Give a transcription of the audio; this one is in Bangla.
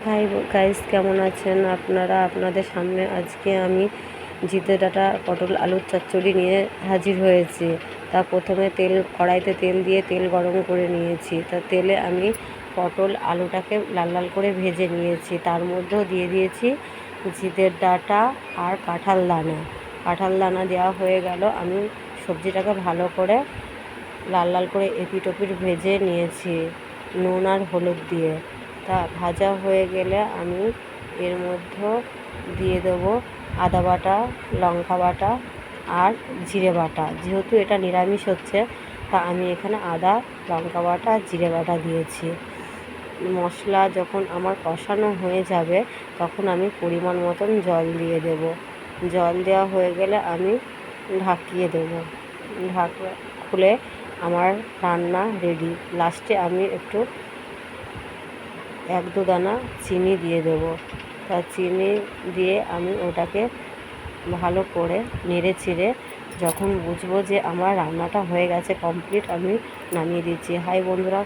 হাই গাইস, কেমন আছেন আপনারা? আপনাদের সামনে আজকে আমি জিতে ডাঁটা পটল আলুর চচ্চড়ি নিয়ে হাজির হয়েছি। তা প্রথমে কড়াইতে তেল দিয়ে তেল গরম করে নিয়েছি। তা তেলে আমি পটল আলুটাকে লাল লাল করে ভেজে নিয়েছি। তার মধ্যেও দিয়ে দিয়েছি জিতের ডাঁটা আর কাঁঠাল দানা দেওয়া হয়ে গেল। আমি সবজিটাকে ভালো করে লাল লাল করে এপিট ওপিট ভেজে নিয়েছি নুন আর হলুদ দিয়ে। তা ভাজা হয়ে গেলে আমি এর মধ্যে দিয়ে দেবো আদা বাটা, লঙ্কা বাটা আর জিরে বাটা। যেহেতু এটা নিরামিষ হচ্ছে, তা আমি এখানে আদা, লঙ্কা বাটা আর জিরে বাটা দিয়েছি। মশলা যখন আমার কষানো হয়ে যাবে, তখন আমি পরিমাণ মতন জল দিয়ে দেব। জল দেওয়া হয়ে গেলে আমি ঢাকিয়ে দেবো। খুলে আমার রান্না রেডি। লাস্টে আমি একটু 1-2 দানা চিনি দিয়ে দেবো। তা চিনি দিয়ে আমি ওটাকে ভালো করে নেড়ে চেড়ে যখন বুঝবো যে আমার রান্নাটা হয়ে গেছে কমপ্লিট, আমি নামিয়ে দিচ্ছি। হাই বন্ধুরা,